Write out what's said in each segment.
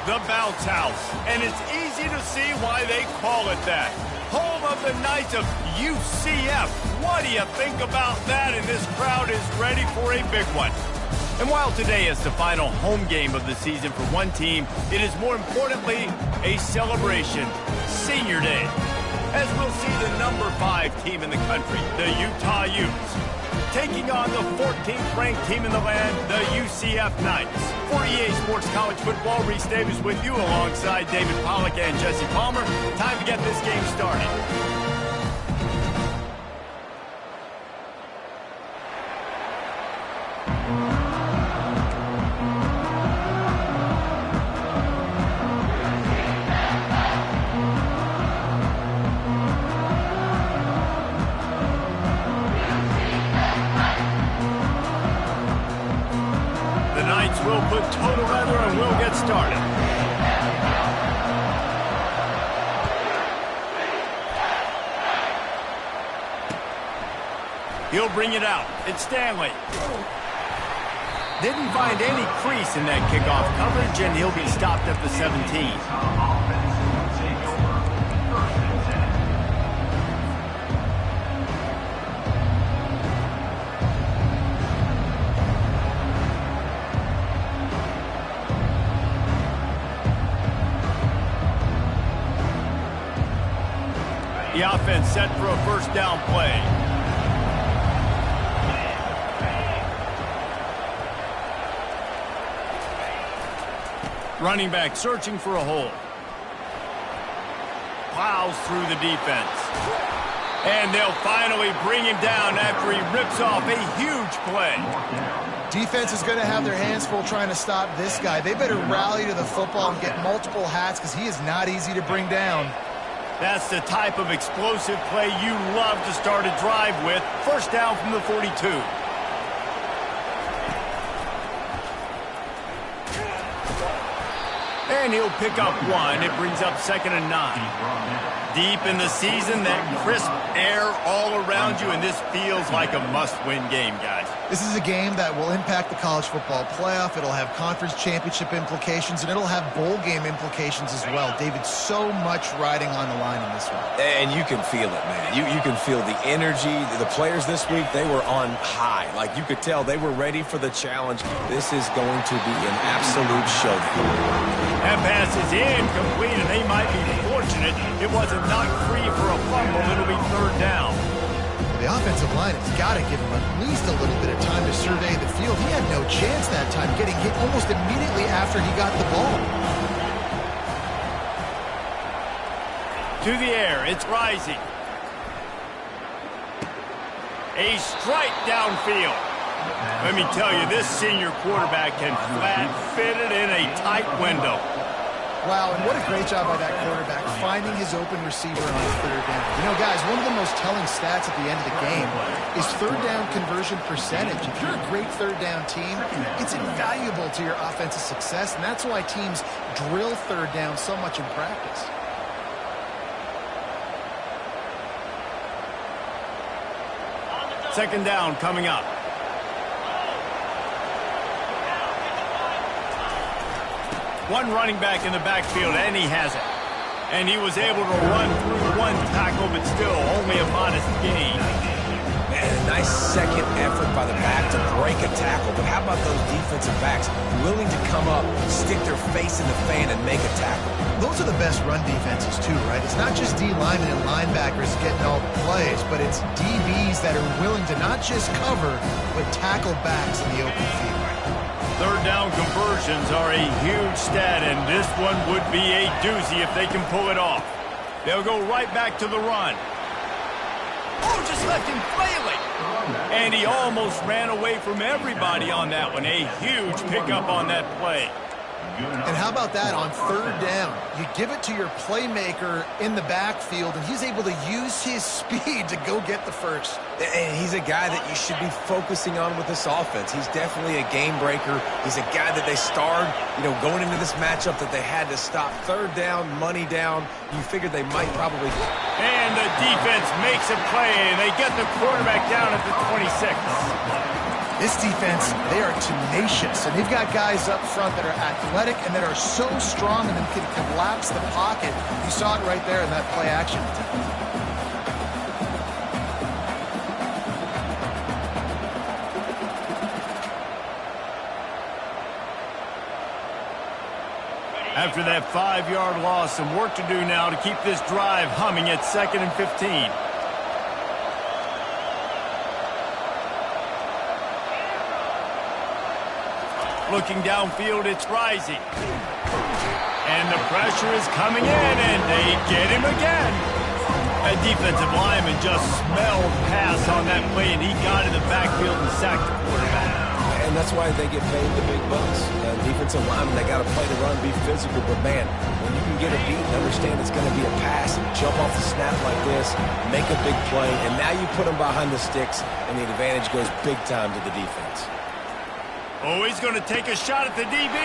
The Bounce House, and it's easy to see why they call it that. Home of the Knights of UCF. What do you think about that? And this crowd is ready for a big one. And while today is the final home game of the season for one team, it is more importantly a celebration, Senior Day, as we'll see the number 5 team in the country, the Utah Utes, taking on the 14th ranked team in the land, the UCF Knights. For EA Sports College Football, Reese Davis with you alongside David Pollack and Jesse Palmer. Time to get this game started. We'll put total weather and we'll get started. He'll bring it out. It's Stanley. Didn't find any crease in that kickoff coverage, and he'll be stopped at the 17. The offense set for a first down play. Running back searching for a hole. Plows through the defense. And they'll finally bring him down after he rips off a huge play. Defense is going to have their hands full trying to stop this guy. They better rally to the football and get multiple hats because he is not easy to bring down. That's the type of explosive play you love to start a drive with. First down from the 42. And he'll pick up one. It brings up 2nd and 9. Deep in the season, that crisp air all around you, and this feels like a must-win game, guys. This is a game that will impact the college football playoff. It'll have conference championship implications, and it'll have bowl game implications as well. David, so much riding on the line in this one. And you can feel it, man. You can feel the energy. The players this week, they were on high. Like, you could tell they were ready for the challenge. This is going to be an absolute showdown. That pass is incomplete, and they might be fortunate it wasn't knocked free for a fumble. It'll be 3rd down. The offensive line has got to give him at least a little bit of time to survey the field. He had no chance that time, getting hit almost immediately after he got the ball. To the air, it's Rising. A strike downfield. Let me tell you, this senior quarterback can flat fit it in a tight window. Wow, and what a great job by that quarterback, finding his open receiver on 3rd down. You know, guys, one of the most telling stats at the end of the game is 3rd down conversion percentage. If you're a great 3rd down team, it's invaluable to your offensive success, and that's why teams drill 3rd down so much in practice. Second down coming up. One running back in the backfield, and he has it. And he was able to run through one tackle, but still only a modest gain. And a nice second effort by the back to break a tackle. But how about those defensive backs willing to come up, stick their face in the fan, and make a tackle? Those are the best run defenses, too, right? It's not just D linemen and linebackers getting all the plays, but it's DBs that are willing to not just cover, but tackle backs in the open field. 3rd down conversions are a huge stat, and this one would be a doozy if they can pull it off. They'll go right back to the run. Oh, just left him flailing. And he almost ran away from everybody on that one. A huge pickup on that play. And how about that on 3rd down? You give it to your playmaker in the backfield, and he's able to use his speed to go get the first. And he's a guy that you should be focusing on with this offense. He's definitely a game breaker. He's a guy that they starred, going into this matchup that they had to stop. 3rd down, money down. You figured they might probably... And the defense makes a play, and they get the quarterback down at the 26. This defense, they are tenacious, and they've got guys up front that are athletic and that are so strong and can collapse the pocket. You saw it right there in that play action attempt. After that 5-yard loss, some work to do now to keep this drive humming at 2nd and 15. Looking downfield, it's Rising. And the pressure is coming in, and they get him again. That defensive lineman just smelled pass on that play, and he got in the backfield and sacked the quarterback. And that's why they get paid the big bucks. Defensive linemen, they got to play the run, be physical. But, man, when you can get a beat and understand it's going to be a pass and jump off the snap like this, make a big play, and now you put them behind the sticks, and the advantage goes big time to the defense. Oh, he's going to take a shot at the DB.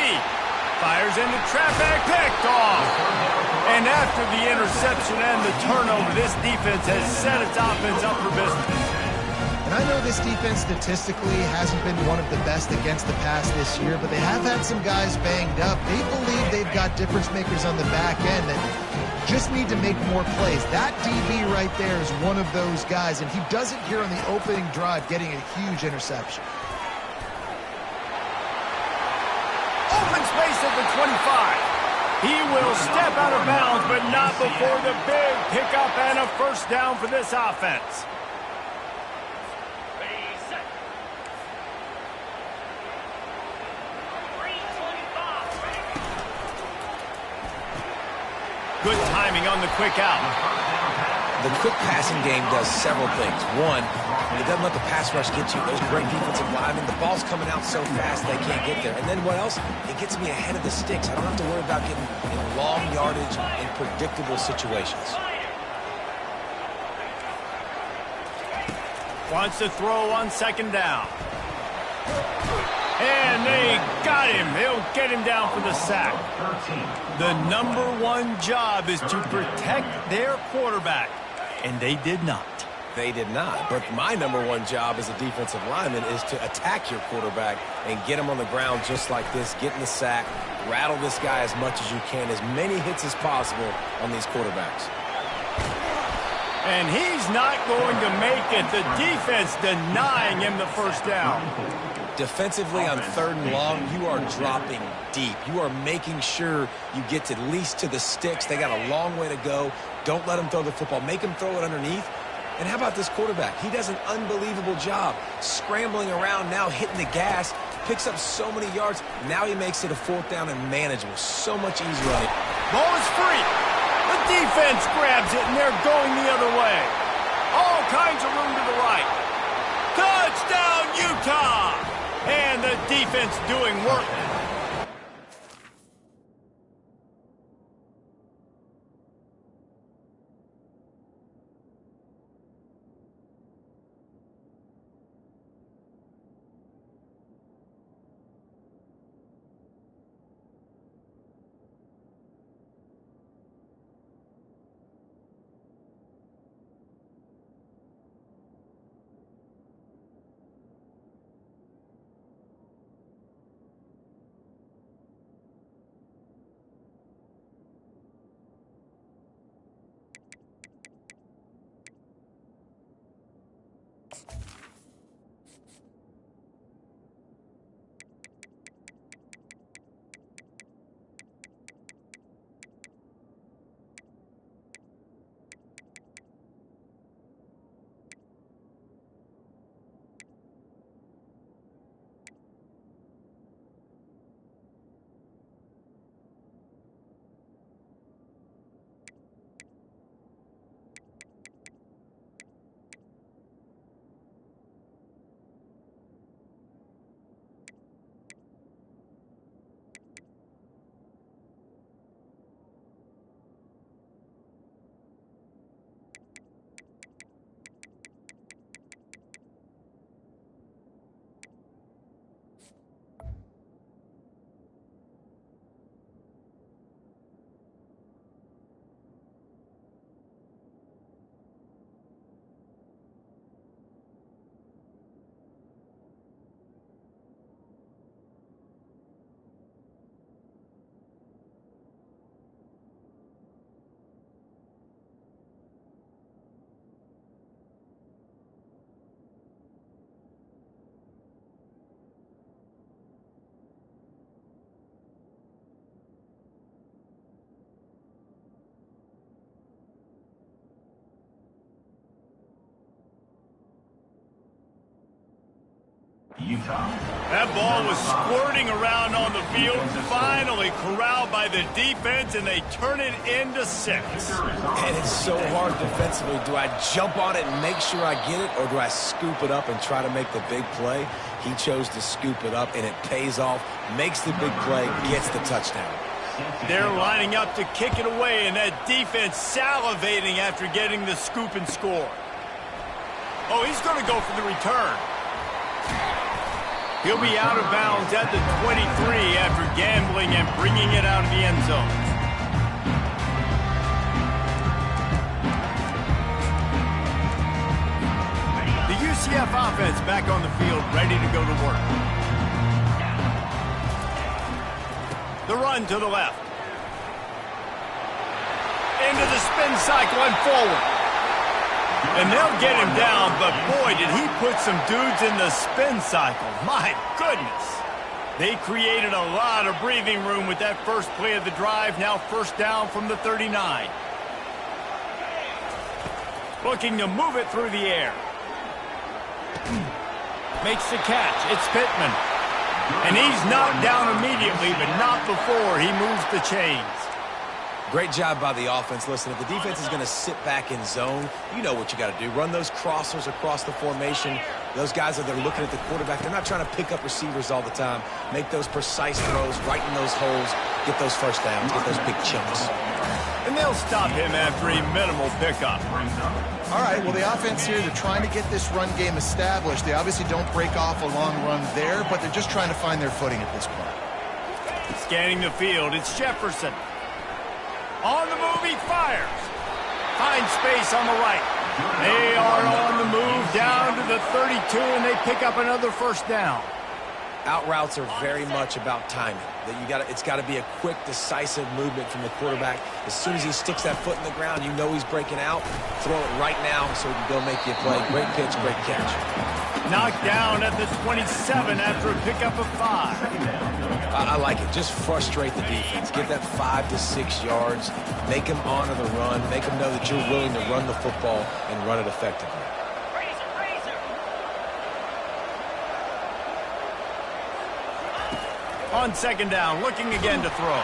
Fires in the trap bag, picked off. And after the interception and the turnover, this defense has set its offense up for business. And I know this defense statistically hasn't been one of the best against the pass this year, but they have had some guys banged up. They believe they've got difference makers on the back end that just need to make more plays. That DB right there is one of those guys, and he does it here on the opening drive, getting a huge interception. Open space at the 25. He will step out of bounds, but not before the big pickup and a first down for this offense. Good timing on the quick out. The quick passing game does several things. One, it doesn't let the pass rush get you. Those great defensive linemen, the ball's coming out so fast they can't get there. And then what else? It gets me ahead of the sticks. I don't have to worry about getting in long yardage in predictable situations. Wants to throw on 2nd down. And they got him. They'll get him down for the sack. The #1 job is to protect their quarterback, and they did not. They did not. But my #1 job as a defensive lineman is to attack your quarterback and get him on the ground just like this, get in the sack, rattle this guy as much as you can, as many hits as possible on these quarterbacks. And he's not going to make it. The defense denying him the first down. Defensively on 3rd and long, you are dropping deep. You are making sure you get to at least to the sticks. They got a long way to go. Don't let them throw the football. Make them throw it underneath. And how about this quarterback? He does an unbelievable job scrambling around, now hitting the gas, picks up so many yards. Now he makes it a 4th down and manageable. So much easier on it. Ball is free. The defense grabs it, and they're going the other way. All kinds of room to the right. Touchdown, Utah! And the defense doing work. That ball was squirting around on the field, finally corralled by the defense, and they turn it into 6. And it's so hard defensively. Do I jump on it and make sure I get it, or do I scoop it up and try to make the big play? He chose to scoop it up, and it pays off, makes the big play, gets the touchdown. They're lining up to kick it away, and that defense salivating after getting the scoop and score. Oh, he's going to go for the return. He'll be out of bounds at the 23 after gambling and bringing it out of the end zone. The UCF offense back on the field, ready to go to work. The run to the left. Into the spin cycle and forward. And they'll get him down, but boy, did he put some dudes in the spin cycle. My goodness. They created a lot of breathing room with that first play of the drive. Now first down from the 39. Looking to move it through the air. Makes the catch. It's Pittman. And he's knocked down immediately, but not before he moves the chains. Great job by the offense. Listen, if the defense is going to sit back in zone, you know what you got to do. Run those crossers across the formation. Those guys that are looking at the quarterback, they're not trying to pick up receivers all the time. Make those precise throws, right in those holes, get those first downs, get those big chunks. And they'll stop him after a minimal pickup. All right, well, the offense here, they're trying to get this run game established. They obviously don't break off a long run there, but they're just trying to find their footing at this point. Scanning the field, it's Jefferson. On the move, he fires. Finds space on the right. They are on the move down to the 32, and they pick up another first down. Out routes are very much about timing. It's got to be a quick, decisive movement from the quarterback. As soon as he sticks that foot in the ground, you know he's breaking out. Throw it right now so he can go make you a play. Great pitch, great catch. Knocked down at the 27 after a pickup of 5. I like it. Just frustrate the defense. Give that 5 to 6 yards. Make them honor the run. Make them know that you're willing to run the football and run it effectively. On second down, looking again to throw.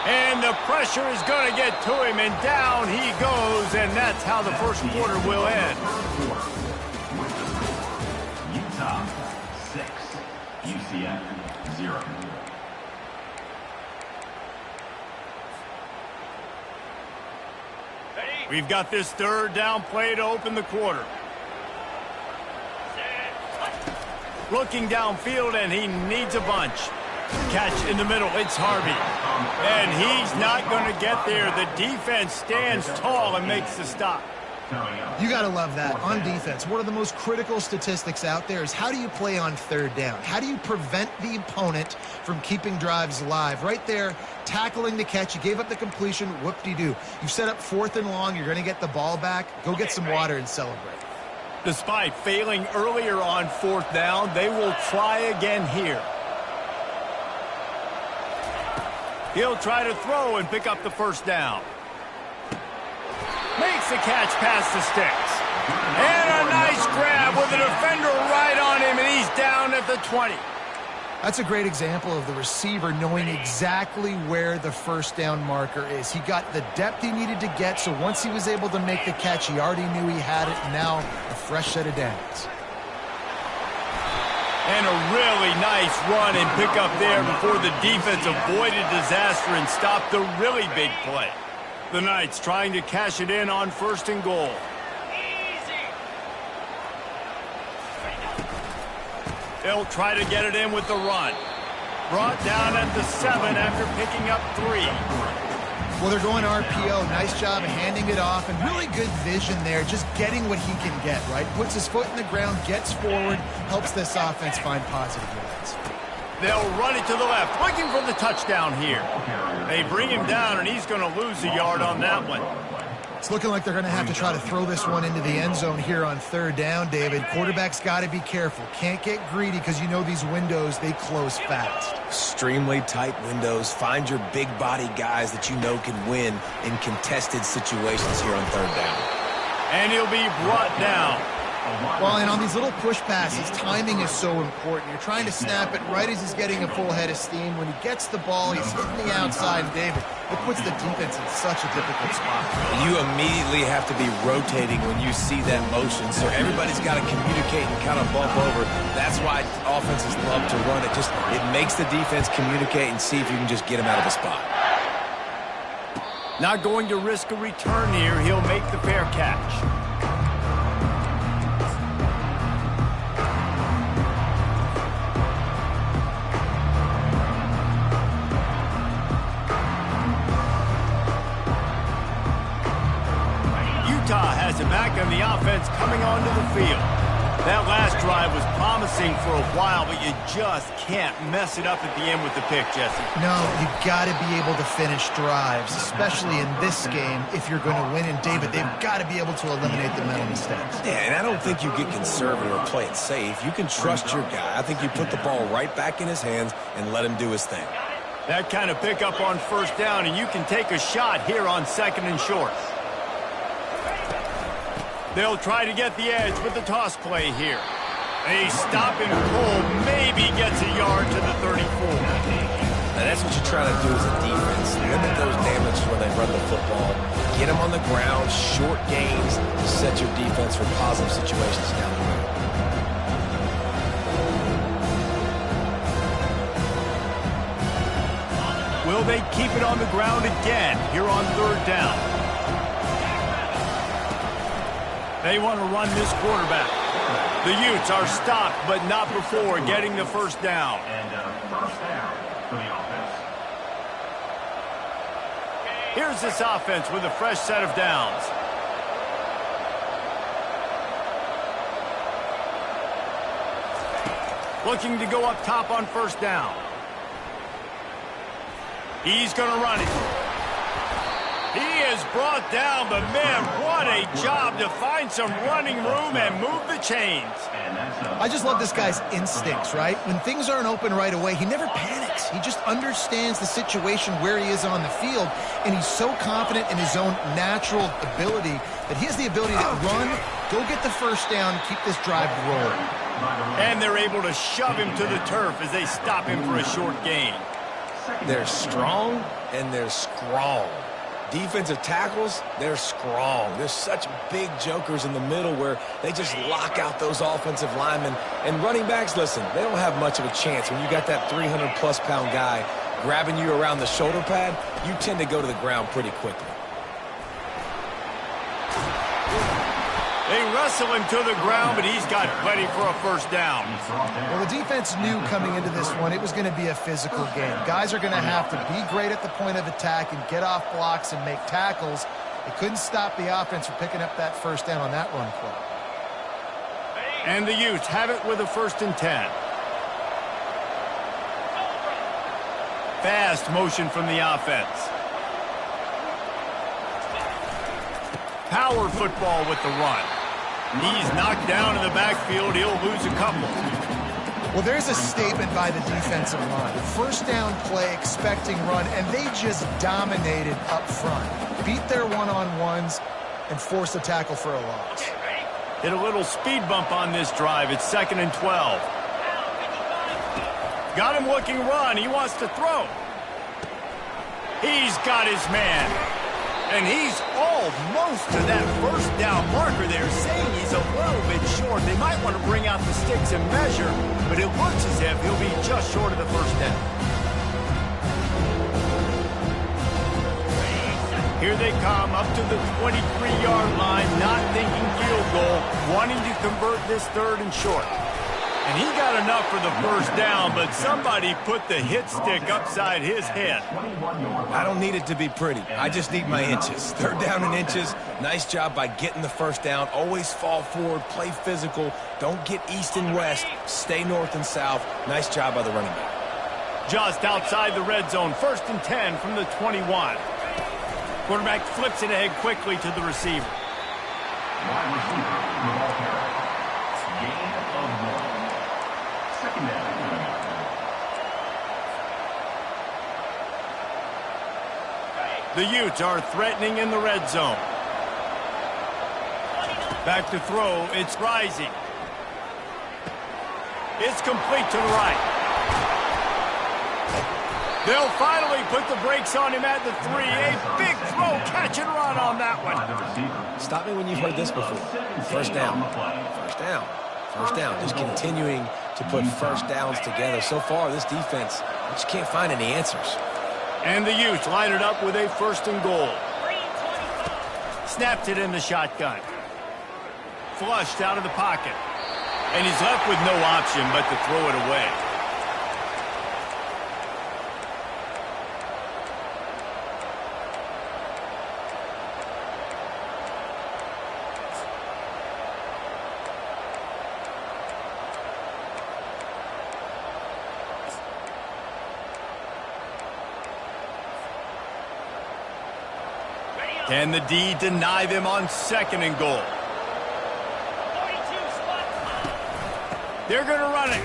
And the pressure is going to get to him, and down he goes, and that's how the first quarter will end. Utah 6, UCF 0. We've got this third down play to open the quarter. Looking downfield, and he needs a bunch. Catch in the middle, it's Harvey. And he's not going to get there. The defense stands tall and makes the stop. You got to love that. On defense, one of the most critical statistics out there is how do you play on third down? How do you prevent the opponent from keeping drives alive? Right there, tackling the catch. You gave up the completion. Whoop-de-doo. You've set up 4th and long. You're going to get the ball back. Go get some water and celebrate. Despite failing earlier on 4th down, they will try again here. He'll try to throw and pick up the first down. Makes the catch past the sticks. And a nice grab with a defender right on him, and he's down at the 20. That's a great example of the receiver knowing exactly where the first down marker is. He got the depth he needed to get, so once he was able to make the catch, he already knew he had it, and now a fresh set of downs. And a really nice run and pick up there before the defense avoided disaster and stopped the really big play. The Knights trying to cash it in on 1st and goal. They'll try to get it in with the run. Brought down at the 7 after picking up 3. Well, they're going RPO. Nice job of handing it off, and really good vision there, just getting what he can get, right? Puts his foot in the ground, gets forward, helps this offense find positive yards. They'll run it to the left, looking for the touchdown here. They bring him down, and he's going to lose a yard on that one. It's looking like they're going to have to try to throw this one into the end zone here on 3rd down, David. Quarterback's got to be careful. Can't get greedy because you know these windows, they close fast. Extremely tight windows. Find your big body guys that you know can win in contested situations here on 3rd down. And he'll be brought down Well, and on these little push passes, timing is so important. You're trying to snap it right as he's getting a full head of steam. When he gets the ball, he's hitting the outside, and David, it puts the defense in such a difficult spot. You immediately have to be rotating when you see that motion, so everybody's got to communicate and kind of bump over. That's why offenses love to run it. It makes the defense communicate and see if you can just get him out of the spot. Not going to risk a return here. He'll make the fair catch. Utah has it back on the offense coming onto the field. That last drive was promising for a while, but you just can't mess it up at the end with the pick, Jesse. No, you've got to be able to finish drives, especially in this game if you're going to win. And, David, they've got to be able to eliminate the mental mistakes. Yeah, and I don't think you get conservative or play it safe. You can trust your guy. I think you put the ball right back in his hands and let him do his thing. That kind of pickup on first down, and you can take a shot here on 2nd and short. They'll try to get the edge with the toss play here. A stop and pull maybe gets a yard to the 34. Now that's what you try to do as a defense. Limit those damages when they run the football. Get them on the ground, short gains to set your defense for positive situations down the road. Will they keep it on the ground again here on 3rd down? They want to run this quarterback. The Utes are stopped, but not before getting the first down. And first down for the offense. Here's this offense with a fresh set of downs. Looking to go up top on first down. He's going to run it. He is brought down, but man, what a job to find some running room and move the chains. I just love this guy's instincts, right? When things aren't open right away, he never panics. He just understands the situation where he is on the field, and he's so confident in his own natural ability that he has the ability to run, go get the first down, and keep this drive rolling. And they're able to shove him to the turf as they stop him for a short gain. They're strong and they're strong. Defensive tackles, they're strong. There's such big jokers in the middle where they just lock out those offensive linemen. And running backs, listen, they don't have much of a chance. When you got that 300-plus pound guy grabbing you around the shoulder pad, you tend to go to the ground pretty quickly. They wrestle him to the ground, but he's got plenty for a first down. Well, the defense knew coming into this one it was going to be a physical game. Guys are going to have to be great at the point of attack and get off blocks and make tackles. They couldn't stop the offense from picking up that first down on that run play. And the Utes have it with a 1st and 10. Fast motion from the offense. Power football with the run. He's knocked down in the backfield. He'll lose a couple. Well, there's a statement by the defensive line. First down play, expecting run, and they just dominated up front. Beat their one-on-ones and forced a tackle for a loss. Hit a little speed bump on this drive. It's 2nd and 12. Got him looking run. He wants to throw. He's got his man. And he's almost to that first down marker there, saying he's a little bit short. They might want to bring out the sticks and measure, but it looks as if he'll be just short of the first down. Here they come up to the 23-yard line, not thinking field goal, wanting to convert this 3rd and short. And he got enough for the first down, but somebody put the hit stick upside his head. I don't need it to be pretty. I just need my inches. 3rd down and inches. Nice job by getting the first down. Always fall forward, play physical. Don't get east and west. Stay north and south. Nice job by the running back. Just outside the red zone. 1st and 10 from the 21. Quarterback flips it ahead quickly to the receiver. Wide receiver, the ball carrier. Gain of 1. 2nd down. The Utes are threatening in the red zone. Back to throw. It's rising. It's complete to the right. They'll finally put the brakes on him at the 3. A big throw, catch and run on that one. Stop me when you've heard this before. First down. First down. First down. Just continuing to put first downs together. So far, this defense just can't find any answers. And the Utes line it up with a 1st and goal. Snapped it in the shotgun. Flushed out of the pocket. And he's left with no option but to throw it away. Can the D deny them on 2nd and goal? They're going to run it.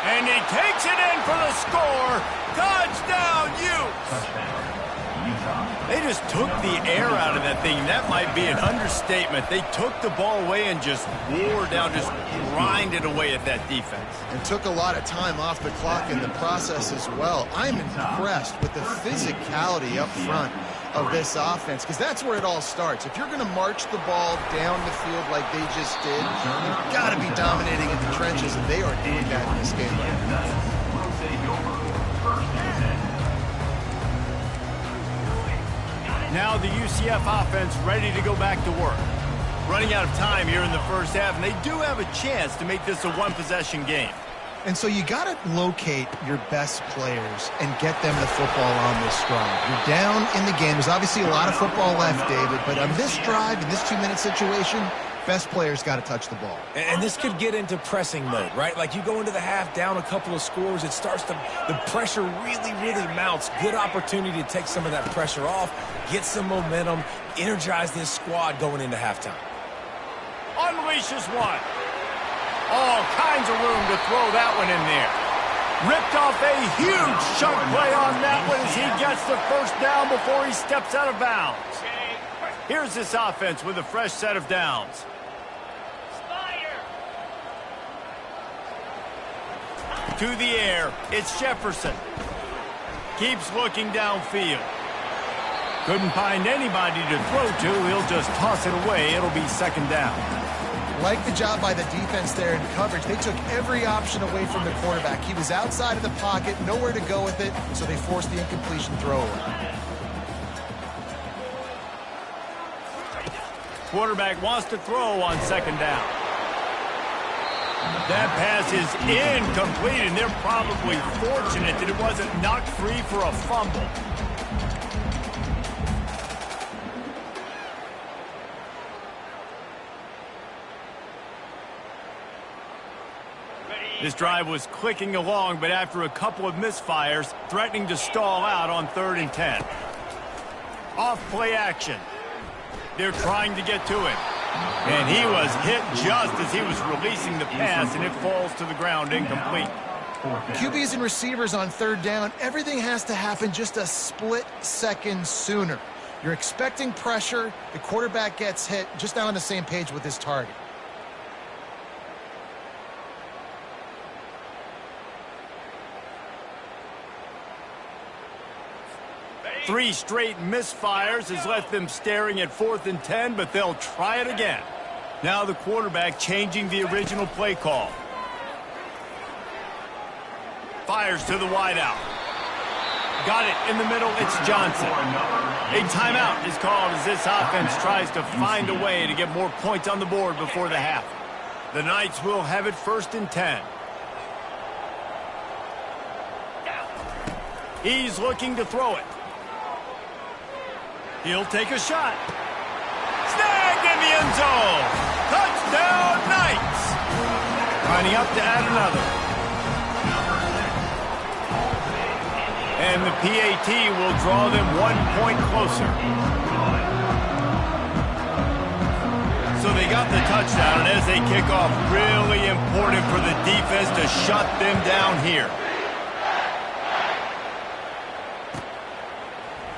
And he takes it in for the score. Touchdown, Utes! They just took the air out of that thing. That might be an understatement. They took the ball away and just wore down, just grinded away at that defense. And took a lot of time off the clock in the process as well. I'm impressed with the physicality up front of this offense, because that's where it all starts. If you're going to march the ball down the field like they just did, you've got to be dominating in the trenches, and they are doing that in this game. Now the UCF offense ready to go back to work. Running out of time here in the first half, and they do have a chance to make this a one-possession game. And so you got to locate your best players and get them the football on this drive. You're down in the game. There's obviously a lot of football left, David, but on this drive, in this 2-minute situation, best players got to touch the ball. And this could get into pressing mode, right? Like you go into the half down a couple of scores, it starts to, the pressure really, really mounts. Good opportunity to take some of that pressure off, get some momentum, energize this squad going into halftime. Unleashes one. All kinds of room to throw that one in there. Ripped off a huge chunk play on that one as he gets the first down before he steps out of bounds. Here's this offense with a fresh set of downs. To the air, it's Jefferson. Keeps looking downfield. Couldn't find anybody to throw to. He'll just toss it away. It'll be 2nd down. Like the job by the defense there in coverage. They took every option away from the quarterback. He was outside of the pocket, nowhere to go with it, so they forced the incompletion throwaway. Quarterback wants to throw on 2nd down. That pass is incomplete, and they're probably fortunate that it wasn't knocked free for a fumble. This drive was clicking along, but after a couple of misfires, threatening to stall out on 3rd and 10. Off play action. They're trying to get to it. And he was hit just as he was releasing the pass, and it falls to the ground incomplete. QBs and receivers on 3rd down, everything has to happen just a split second sooner. You're expecting pressure, the quarterback gets hit, just not on the same page with his target. Three straight misfires has left them staring at 4th and 10, but they'll try it again. Now the quarterback changing the original play call. Fires to the wideout. Got it in the middle, it's Johnson. A timeout is called as this offense tries to find a way to get more points on the board before the half. The Knights will have it 1st and 10. He's looking to throw it. He'll take a shot. Snagged in the end zone. Touchdown, Knights. Lining up to add another. And the PAT will draw them 1 point closer. So they got the touchdown, and as they kick off, really important for the defense to shut them down here.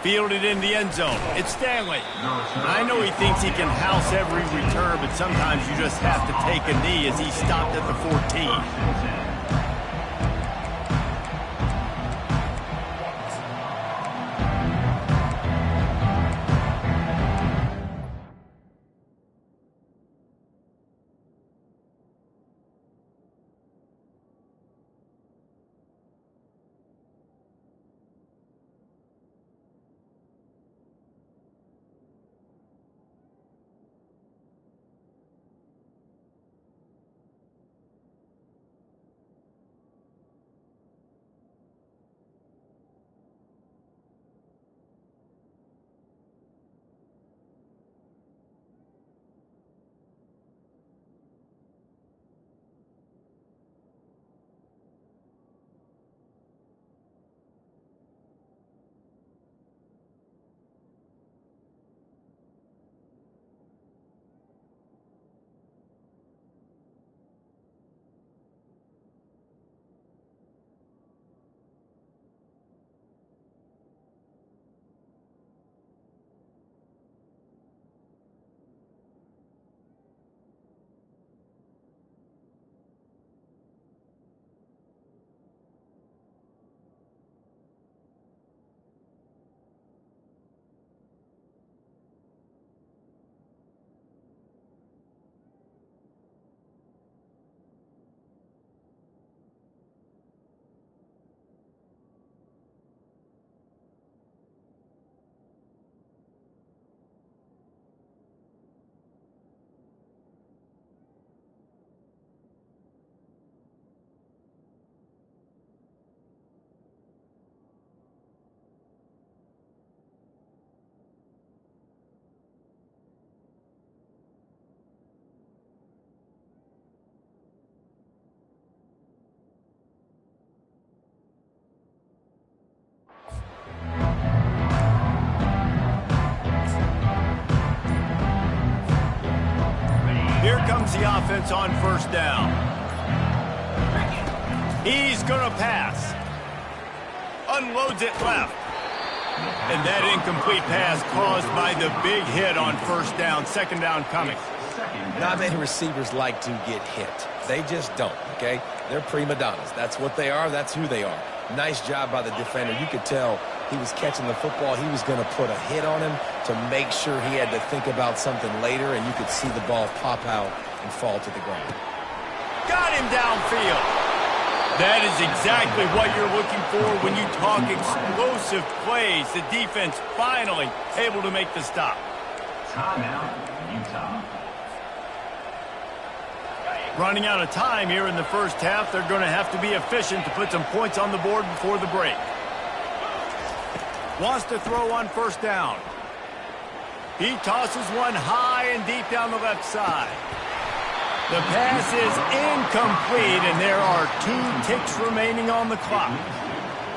Fielded in the end zone. It's Stanley. I know he thinks he can house every return, but sometimes you just have to take a knee as he stopped at the 14. Here comes the offense on first down. He's going to pass. Unloads it left. And that incomplete pass caused by the big hit on first down. Second down coming. Not many receivers like to get hit. They just don't, okay? They're prima donnas. That's what they are. That's who they are. Nice job by the defender. You could tell he was catching the football. He was going to put a hit on him to make sure he had to think about something later, and you could see the ball pop out and fall to the ground. Got him downfield. That is exactly what you're looking for when you talk explosive plays. The defense finally able to make the stop. Timeout, Utah. Running out of time here in the first half. They're going to have to be efficient to put some points on the board before the break. Wants to throw on first down. He tosses one high and deep down the left side. The pass is incomplete, and there are 2 ticks remaining on the clock.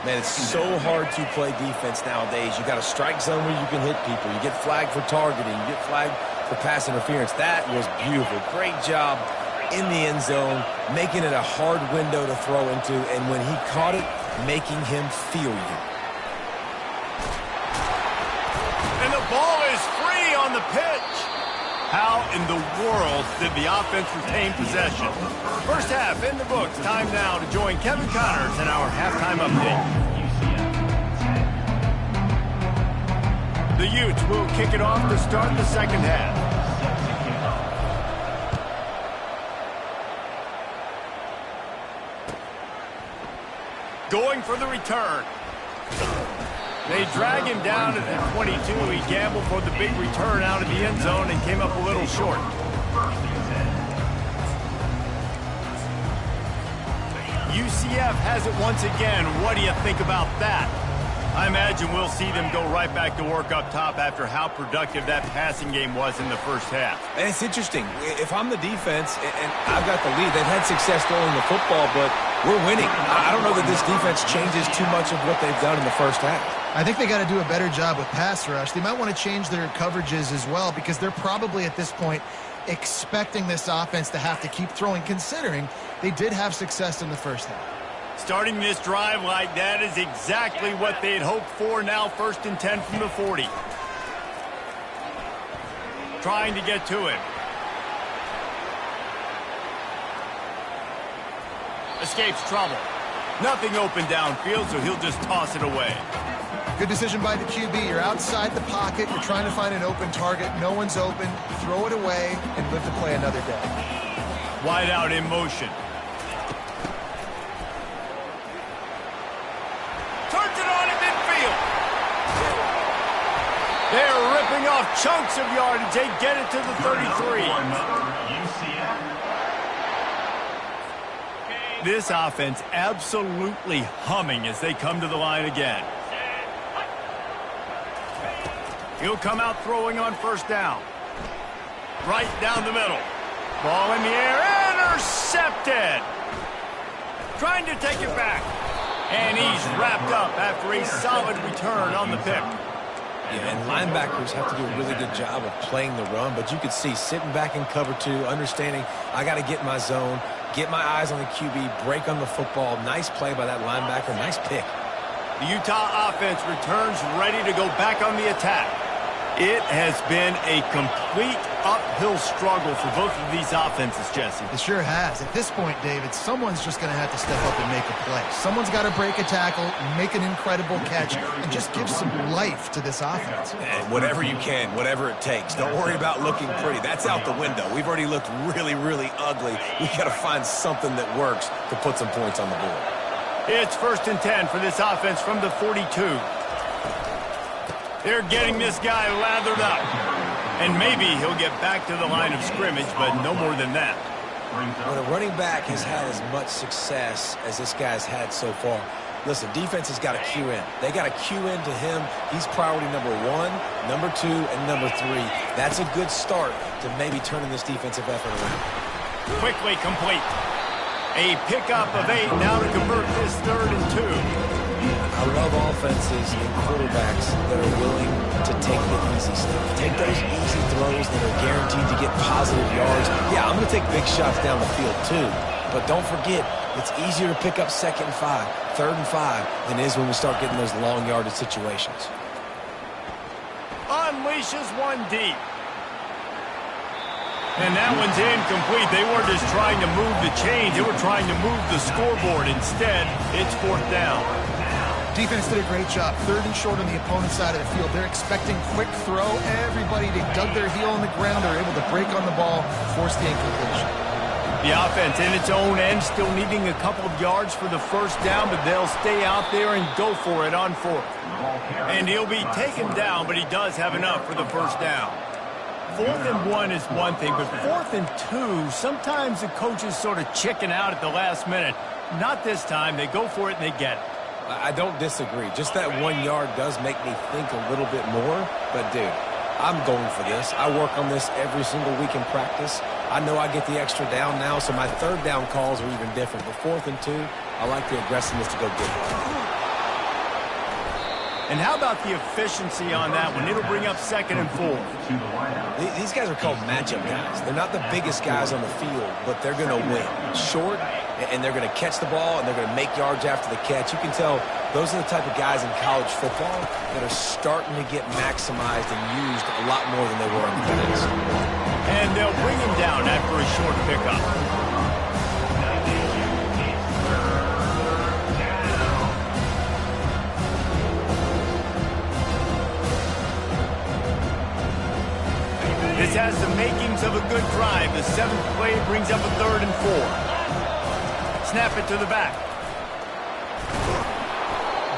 Man, it's so hard to play defense nowadays. You got a strike zone where you can hit people. You get flagged for targeting. You get flagged for pass interference. That was beautiful. Great job in the end zone, making it a hard window to throw into, and when he caught it, making him feel you. And the ball is free on the pitch. How in the world did the offense retain possession? First half in the books. Time now to join Kevin Connors in our halftime update. The Utes will kick it off to start the second half. Going for the return. They drag him down at the 22. He gambled for the big return out of the end zone and came up a little short. UCF has it once again. What do you think about that? I imagine we'll see them go right back to work up top after how productive that passing game was in the first half. And it's interesting. If I'm the defense and I've got the lead, they've had success throwing the football, but we're winning. I don't know that this defense changes too much of what they've done in the first half. I think they got to do a better job with pass rush. They might want to change their coverages as well, because they're probably at this point expecting this offense to have to keep throwing, considering they did have success in the first half. Starting this drive like that is exactly what they had hoped for. Now 1st and 10 from the 40. Trying to get to it. Escapes trouble. Nothing open downfield, so he'll just toss it away. Good decision by the QB. You're outside the pocket. You're trying to find an open target. No one's open. Throw it away and live to play another day. Wide out in motion. Turns it on in midfield. They're ripping off chunks of yardage. They get it to the 33. This offense absolutely humming as they come to the line again. He'll come out throwing on 1st down. Right down the middle. Ball in the air. Intercepted. Trying to take it back. And he's wrapped up after a solid return on the pick. Yeah, and linebackers have to do a really good job of playing the run, but you could see sitting back in cover 2, understanding I got to get in my zone, get my eyes on the QB, break on the football. Nice play by that linebacker. Nice pick. The Utah offense returns ready to go back on the attack. It has been a complete uphill struggle for both of these offenses, Jesse. It sure has. At this point, David, someone's just going to have to step up and make a play. Someone's got to break a tackle, make an incredible catch, and just give some life to this offense. And whatever you can, whatever it takes. Don't worry about looking pretty. That's out the window. We've already looked really, really ugly. We've got to find something that works to put some points on the board. It's 1st and 10 for this offense from the 42. They're getting this guy lathered up. And maybe he'll get back to the line of scrimmage, but no more than that. When a running back has had as much success as this guy's had so far, listen, defense has got to cue in. They got to cue in to him. He's priority number 1, number 2, and number 3. That's a good start to maybe turning this defensive effort around. Quickly complete. A pickup of 8 now to convert this 3rd and 2. I love offenses and quarterbacks that are willing to take the easy stuff. Take those easy throws that are guaranteed to get positive yards. Yeah, I'm going to take big shots down the field too. But don't forget, it's easier to pick up 2nd and 5, 3rd and 5 than it is when we start getting those long yardage situations. Unleashes one deep. And that one's incomplete. They weren't just trying to move the chains. They were trying to move the scoreboard. Instead, it's 4th down. Defense did a great job. 3rd and short on the opponent's side of the field. They're expecting quick throw. Everybody, they dug their heel on the ground. They're able to break on the ball, force the incompletion. The offense in its own end still needing a couple of yards for the 1st down, but they'll stay out there and go for it on 4th. And he'll be taken down, but he does have enough for the 1st down. 4th and 1 is one thing, but 4th and 2, sometimes the coaches sort of chicken out at the last minute. Not this time. They go for it and they get it. I don't disagree. Just that 1 yard does make me think a little bit more. But, dude, I'm going for this. I work on this every single week in practice. I know I get the extra down now, so my 3rd down calls are even different. But 4th and 2, I like the aggressiveness to go get it. And how about the efficiency on that one? It'll bring up 2nd and 4. These guys are called matchup guys. They're not the biggest guys on the field, but they're going to win. Short, and they're going to catch the ball, and they're going to make yards after the catch. You can tell those are the type of guys in college football that are starting to get maximized and used a lot more than they were in the past. And they'll bring him down after a short pickup. This has the makings of a good drive. The 7th play brings up a 3rd and 4. Snap it to the back.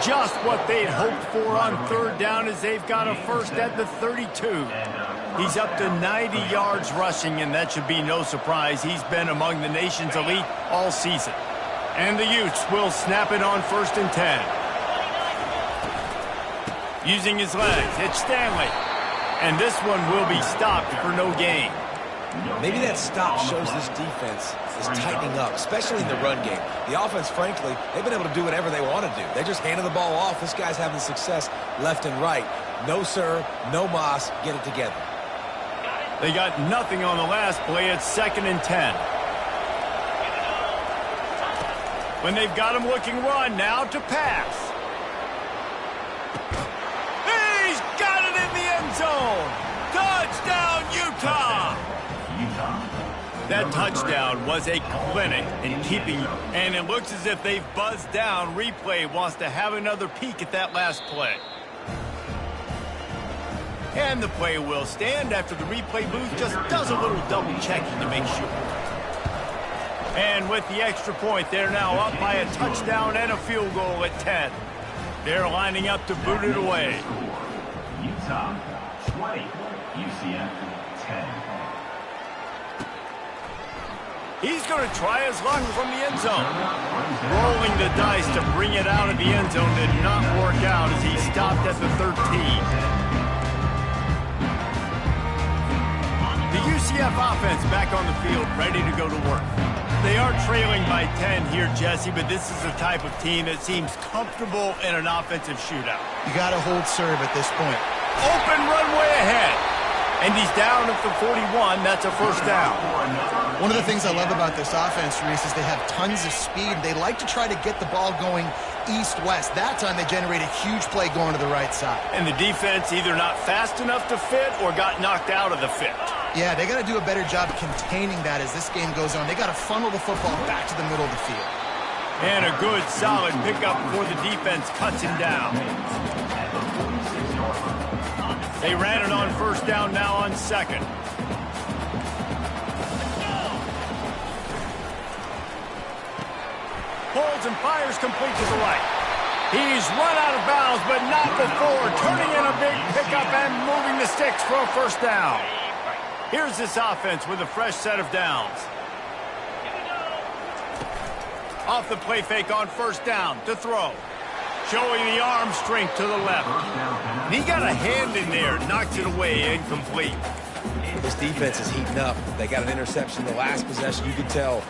Just what they'd hoped for on 3rd down as they've got a 1st at the 32. He's up to 90 yards rushing, and that should be no surprise. He's been among the nation's elite all season. And the Utes will snap it on 1st and 10. Using his legs, it's Stanley. And this one will be stopped for no gain. Maybe that stop shows this defense is tightening up, especially in the run game. The offense, frankly, they've been able to do whatever they want to do. They just handed the ball off. This guy's having success left and right. No, sir, no mas, get it together. They got nothing on the last play. It's 2nd and 10. When they've got him looking run, now to pass. He's got it in the end zone. Touchdown, Utah. That touchdown was a clinic in keeping, and it looks as if they've buzzed down. Replay wants to have another peek at that last play. And the play will stand after the replay booth just does a little double checking to make sure. And with the extra point, they're now up by a touchdown and a field goal at 10. They're lining up to boot it away. Utah 20, UCF 10. He's going to try his luck from the end zone. Rolling the dice to bring it out of the end zone did not work out as he stopped at the 13. The UCF offense back on the field, ready to go to work. They are trailing by 10 here, Jesse, but this is the type of team that seems comfortable in an offensive shootout. You got to hold serve at this point. Open runway ahead. And he's down at the 41. That's a first down. One of the things I love about this offense, Reese, is they have tons of speed. They like to try to get the ball going east-west. That time they generate a huge play going to the right side. And the defense either not fast enough to fit or got knocked out of the fit. Yeah, they got to do a better job containing that as this game goes on. They got to funnel the football back to the middle of the field. And a good, solid pickup before the defense cuts him down. They ran it on first down, now on second. Holds and fires complete to the right. He's run out of bounds, but not before turning in a big pickup and moving the sticks for a first down. Here's this offense with a fresh set of downs. Off the play fake on first down to throw. Showing the arm strength to the left. And he got a hand in there, knocked it away, incomplete. This defense is heating up. They got an interception the last possession. You could tell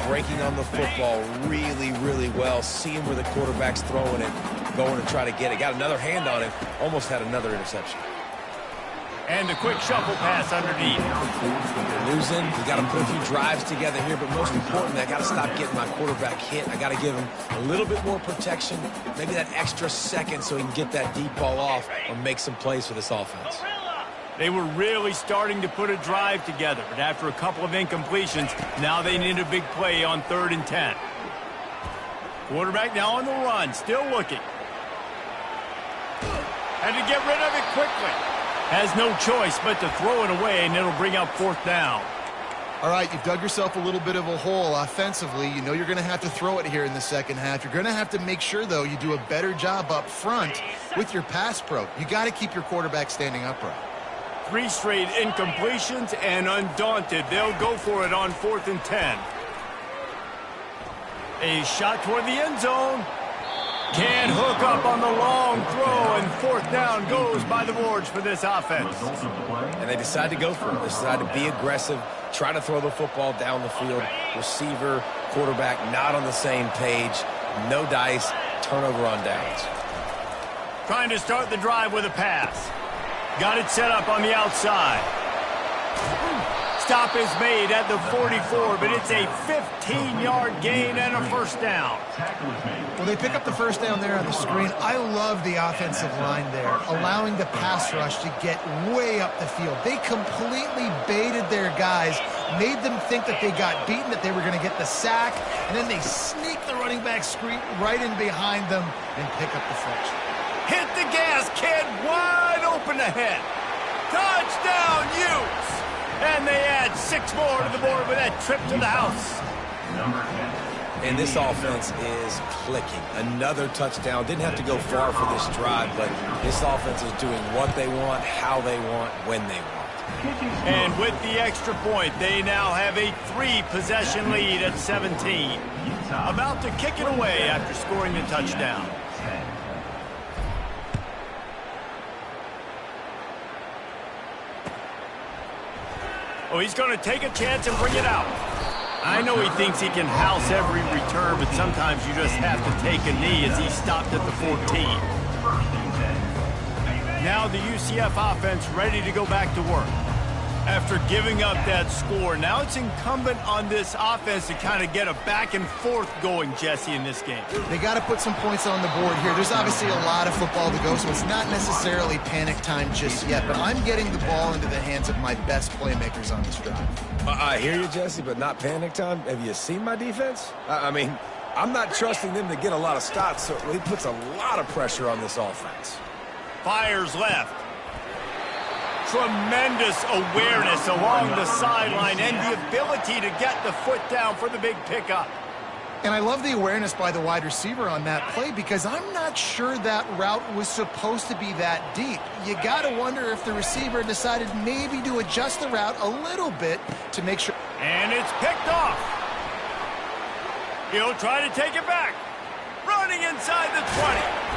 breaking on the football really, really well. Seeing where the quarterback's throwing it, going to try to get it. Got another hand on it, almost had another interception. And the quick shuffle pass underneath. They're losing. We got to put a few drives together here, but most importantly, I got to stop getting my quarterback hit. I got to give him a little bit more protection, maybe that extra second so he can get that deep ball off or make some plays for this offense. They were really starting to put a drive together, but after a couple of incompletions, now they need a big play on 3rd and 10. Quarterback now on the run, still looking. And to get rid of it quickly. Has no choice but to throw it away, and it'll bring up 4th down. All right, you've dug yourself a little bit of a hole offensively. You know you're going to have to throw it here in the second half. You're going to have to make sure, though, you do a better job up front with your pass pro. You got to keep your quarterback standing upright. 3 straight incompletions, and undaunted, they'll go for it on 4th and 10. A shot toward the end zone. Can't hook up on the long throw, and 4th down goes by the boards for this offense. And they decide to go for it. They decide to be aggressive, try to throw the football down the field. Receiver, quarterback not on the same page. No dice, turnover on downs. Trying to start the drive with a pass. Got it set up on the outside. Stop is made at the 44, but it's a 15-yard gain and a first down. Well, they pick up the first down there on the screen. I love the offensive line there, allowing the pass rush to get way up the field. They completely baited their guys, made them think that they got beaten, that they were going to get the sack, and then they sneak the running back screen right in behind them and pick up the first. Hit the gas, kid, wide open ahead. Touchdown, Utes! And they add 6 more to the board with that trip to the house. And this offense is clicking. Another touchdown. Didn't have to go far for this drive, but this offense is doing what they want, how they want, when they want. And with the extra point, they now have a 3-possession lead at 17. About to kick it away after scoring the touchdown. Oh, he's going to take a chance and bring it out. I know he thinks he can house every return, but sometimes you just have to take a knee as he stopped at the 14. Now the UCF offense ready to go back to work. After giving up that score, now it's incumbent on this offense to kind of get a back and forth going, Jesse, in this game. They got to put some points on the board here. There's obviously a lot of football to go, so it's not necessarily panic time just yet, but I'm getting the ball into the hands of my best playmakers on this drive. I hear you, Jesse, but not panic time. Have you seen my defense? I mean, I'm not trusting them to get a lot of stops, so he puts a lot of pressure on this offense. Fires left. Tremendous awareness along the sideline and the ability to get the foot down for the big pickup. And I love the awareness by the wide receiver on that play because I'm not sure that route was supposed to be that deep. You got to wonder if the receiver decided maybe to adjust the route a little bit to make sure. And it's picked off. He'll try to take it back. Running inside the 20.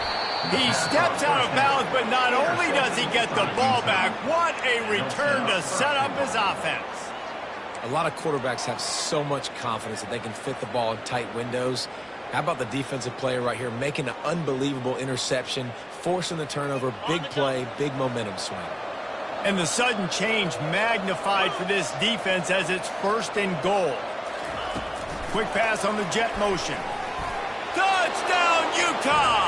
He steps out of bounds, but not only does he get the ball back, what a return to set up his offense. A lot of quarterbacks have so much confidence that they can fit the ball in tight windows. How about the defensive player right here making an unbelievable interception, forcing the turnover, big play, big momentum swing. And the sudden change magnified for this defense as it's 1st and goal. Quick pass on the jet motion. Touchdown, Utah!